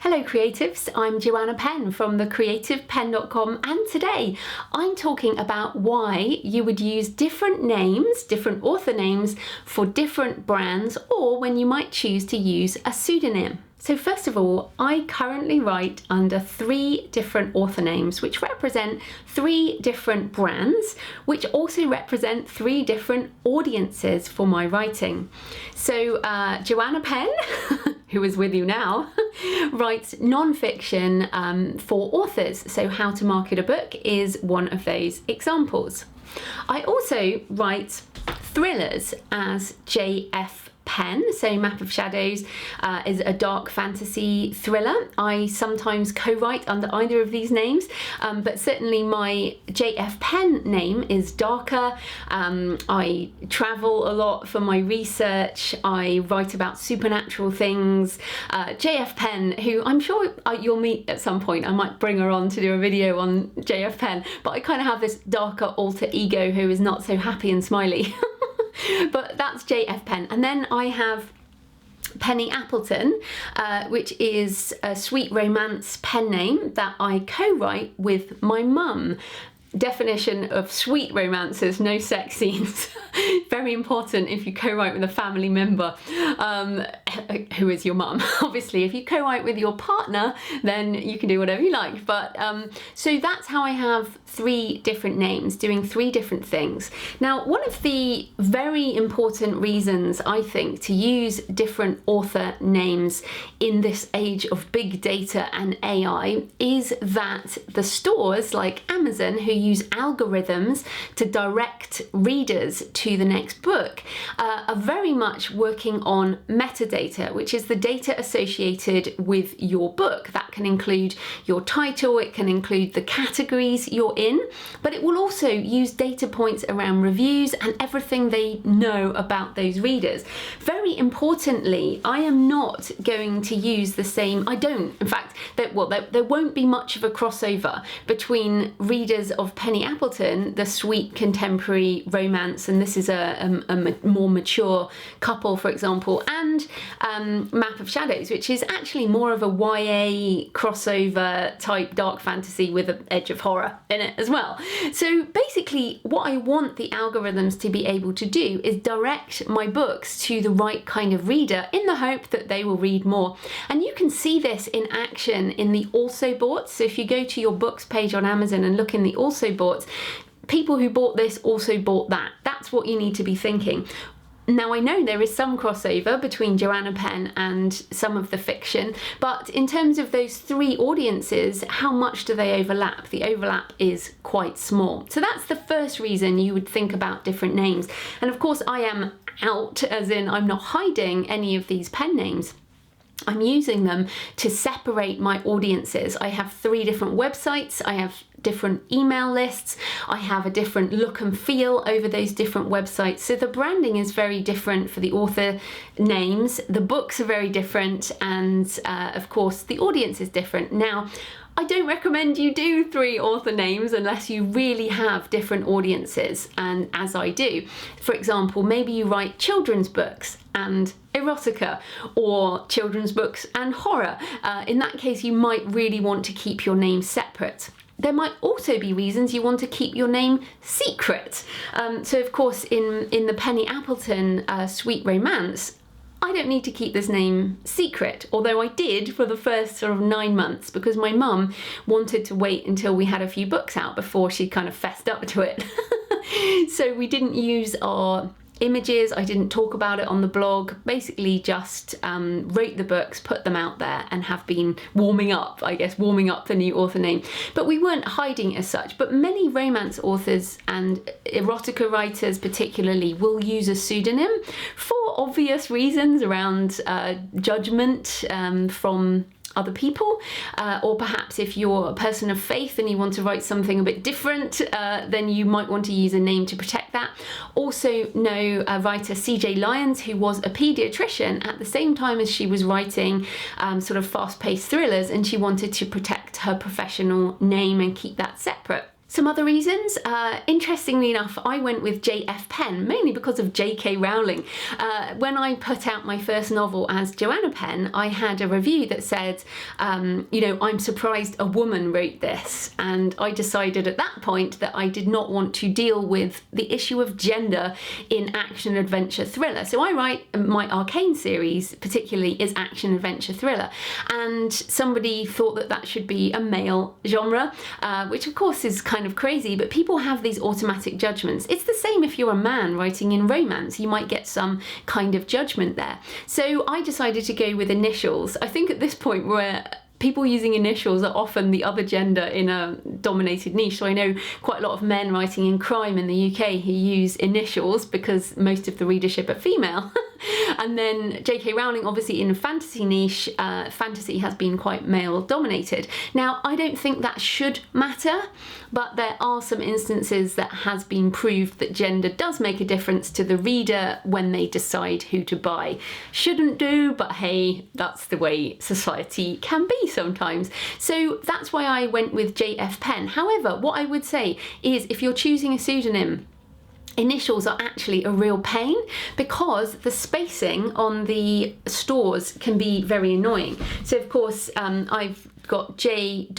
Hello creatives, I'm Joanna Penn from thecreativepenn.com, and today I'm talking about why you would use different names, different author names for different brands, or when you might choose to use a pseudonym. So first of all, I currently write under 3 different author names, which represent 3 different brands, which also represent 3 different audiences for my writing. So Joanna Penn, who is with you now, writes non-fiction for authors. So How to Market a Book is one of those examples. I also write thrillers as J.FPenn. So Map of Shadows is a dark fantasy thriller. I sometimes co-write under either of these names, but certainly my J.FPenn name is darker. I travel a lot for my research. I write about supernatural things. J.FPenn, who I'm sure you'll meet at some point. I might bring her on to do a video on J.FPenn, but I kind of have this darker alter ego who is not so happy and smiley. But that's J.FPenn. And then I have Penny Appleton, which is a sweet romance pen name that I co-write with my mum. Definition of sweet romances, no sex scenes. Very important if you co-write with a family member who is your mum. Obviously, if you co-write with your partner, then you can do whatever you like. But so that's how I have 3 different names doing 3 different things. Now, one of the very important reasons I think to use different author names in this age of big data and AI is that the stores like Amazon, who use algorithms to direct readers to the next book, are very much working on metadata, which is the data associated with your book. That can include your title, it can include the categories you're in, but it will also use data points around reviews and everything they know about those readers. Very importantly, I am not going to use the same, in fact, there won't be much of a crossover between readers of Penny Appleton, the sweet contemporary romance, and this is a more mature couple, for example, and Map of Shadows, which is actually more of a YA crossover type dark fantasy with an edge of horror in it as well. So basically what I want the algorithms to be able to do is direct my books to the right kind of reader in the hope that they will read more. And you can see this in action in the also bought. So if you go to your books page on Amazon and look in the also bought, people who bought this also bought that. That's what you need to be thinking. Now, I know there is some crossover between Joanna Penn and some of the fiction, but in terms of those 3 audiences, how much do they overlap? The overlap is quite small. So that's the first reason you would think about different names. And of course, I am out, as in I'm not hiding any of these pen names. I'm using them to separate my audiences. I have 3 different websites, I have different email lists, I have a different look and feel over those different websites. So the branding is very different for the author names, the books are very different, and of course the audience is different. Now, I don't recommend you do 3 author names unless you really have different audiences, and as I do. For example, maybe you write children's books and erotica, or children's books and horror. In that case, you might really want to keep your name separate. There might also be reasons you want to keep your name secret. So of course, in the Penny Appleton sweet romance, I don't need to keep this name secret, although I did for the first sort of 9 months because my mum wanted to wait until we had a few books out before she kind of fessed up to it. So we didn't use our images, I didn't talk about it on the blog, basically just wrote the books, put them out there, and have been warming up the new author name. But we weren't hiding as such, but many romance authors and erotica writers particularly will use a pseudonym for obvious reasons around judgement from other people, or perhaps if you're a person of faith and you want to write something a bit different, then you might want to use a name to protect that. Also know writer C.J. Lyons, who was a paediatrician at the same time as she was writing sort of fast-paced thrillers, and she wanted to protect her professional name and keep that separate. Some other reasons, interestingly enough, I went with J.FPenn, mainly because of J.K. Rowling. When I put out my first novel as Joanna Penn, I had a review that said, I'm surprised a woman wrote this. And I decided at that point that I did not want to deal with the issue of gender in action adventure thriller. So I write, my Arcane series particularly is action adventure thriller. And somebody thought that that should be a male genre, which of course is kind of crazy, but people have these automatic judgments. It's the same if you're a man writing in romance, you might get some kind of judgment there. So I decided to go with initials. I think at this point where people using initials are often the other gender in a dominated niche. So I know quite a lot of men writing in crime in the UK who use initials because most of the readership are female. And then J.K. Rowling, obviously in a fantasy niche, fantasy has been quite male dominated. Now, I don't think that should matter, but there are some instances that has been proved that gender does make a difference to the reader when they decide who to buy. Shouldn't do, but hey, that's the way society can be sometimes. So that's why I went with J.FPenn. However, what I would say is if you're choosing a pseudonym, initials are actually a real pain because the spacing on the stores can be very annoying. So of course I've got J.F.Penn.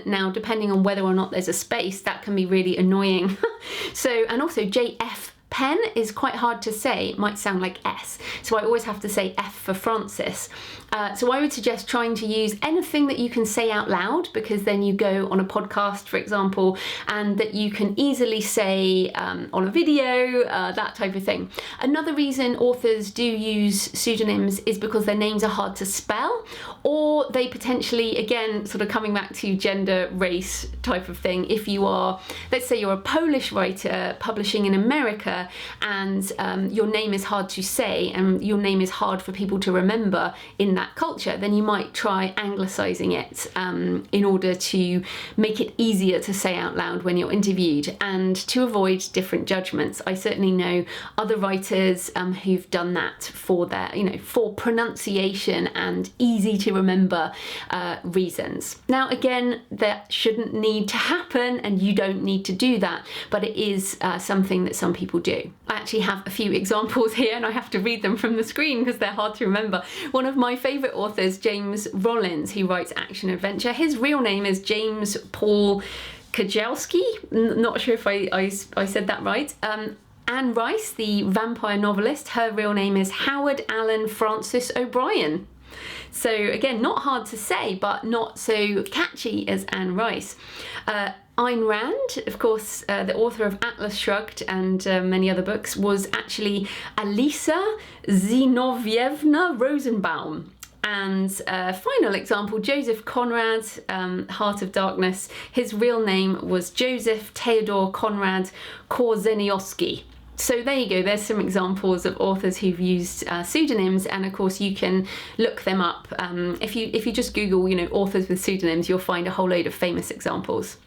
Now, depending on whether or not there's a space, that can be really annoying. So, and also J.FPenn is quite hard to say. It might sound like S, so I always have to say F for Francis. So I would suggest trying to use anything that you can say out loud, because then you go on a podcast, for example, and that you can easily say on a video, that type of thing. Another reason authors do use pseudonyms is because their names are hard to spell, or they potentially, again, sort of coming back to gender, race type of thing, if you are, let's say you're a Polish writer publishing in America and your name is hard to say and your name is hard for people to remember in that culture, then you might try anglicising it in order to make it easier to say out loud when you're interviewed and to avoid different judgments. I certainly know other writers who've done that for their, for pronunciation and easy to remember reasons. Now, again, that shouldn't need to happen and you don't need to do that, but it is something that some people do. I actually have a few examples here and I have to read them from the screen because they're hard to remember. One of my favourite authors, James Rollins, who writes action adventure, his real name is James Paul Kajalski. Not sure if I said that right. Anne Rice, the vampire novelist, her real name is Howard Allen Francis O'Brien. So again, not hard to say, but not so catchy as Anne Rice. Ayn Rand, of course, the author of Atlas Shrugged and many other books, was actually Alisa Zinovievna Rosenbaum. And final example, Joseph Conrad, Heart of Darkness, his real name was Joseph Theodore Conrad Korzeniowski. So there you go, there's some examples of authors who've used pseudonyms, and of course you can look them up. If you just Google, authors with pseudonyms, you'll find a whole load of famous examples.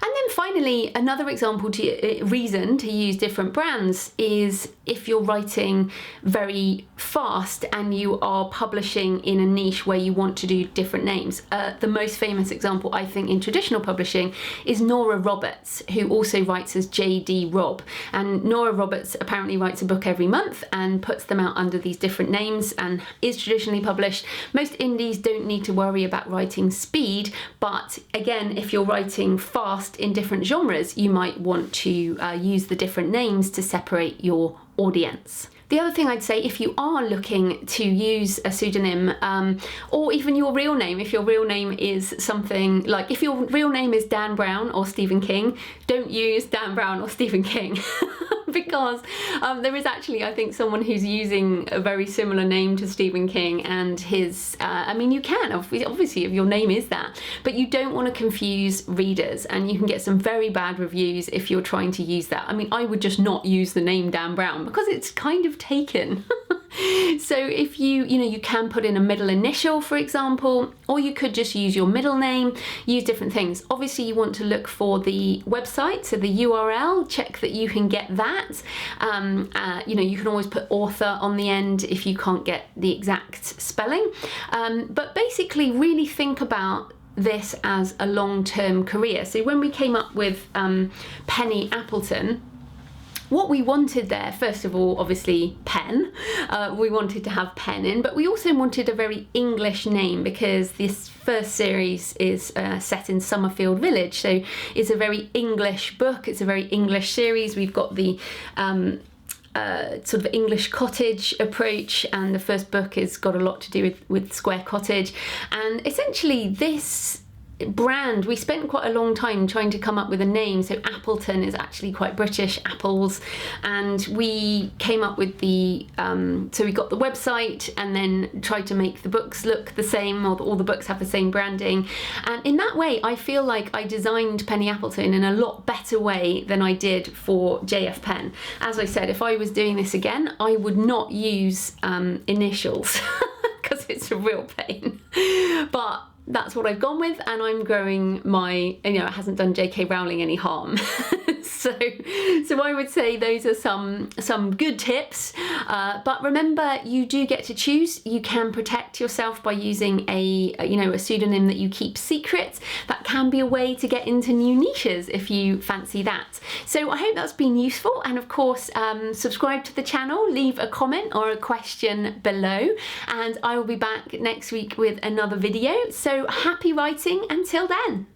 And then finally, another reason to use different brands is if you're writing very fast and you are publishing in a niche where you want to do different names. The most famous example, I think, in traditional publishing is Nora Roberts, who also writes as J.D. Robb. And Nora Roberts apparently writes a book every month and puts them out under these different names and is traditionally published. Most indies don't need to worry about writing speed, but again, if you're writing fast in different genres, you might want to use the different names to separate your audience. The other thing I'd say, if you are looking to use a pseudonym or even your real name, if your real name is something like, if your real name is Dan Brown or Stephen King, don't use Dan Brown or Stephen King. Because there is actually, I think, someone who's using a very similar name to Stephen King, and his, you can, obviously, if your name is that, but you don't want to confuse readers, and you can get some very bad reviews if you're trying to use that. I would just not use the name Dan Brown because it's kind of taken. So if you can put in a middle initial, for example, or you could just use your middle name, use different things. Obviously you want to look for the website, so the URL, check that you can get that. You can always put author on the end if you can't get the exact spelling. But basically really think about this as a long-term career. So when we came up with Penny Appleton, what we wanted there, first of all, obviously Penn. We wanted to have Penn in, but we also wanted a very English name because this first series is set in Summerfield Village, so it's a very English book, it's a very English series. We've got the sort of English cottage approach, and the first book has got a lot to do with Square Cottage. And essentially this brand, we spent quite a long time trying to come up with a name. So Appleton is actually quite British, apples, and we came up with the so we got the website and then tried to make the books look the same, or all the books have the same branding, and in that way I feel like I designed Penny Appleton in a lot better way than I did for J.FPenn. As I said, if I was doing this again, I would not use initials because it's a real pain, but that's what I've gone with, and I'm growing my, you know, it hasn't done J.K. Rowling any harm. so I would say those are some good tips, but remember, you do get to choose. You can protect yourself by using a pseudonym that you keep secret. That can be a way to get into new niches if you fancy that. So I hope that's been useful, and of course subscribe to the channel, leave a comment or a question below, and I will be back next week with another video. So happy writing until then.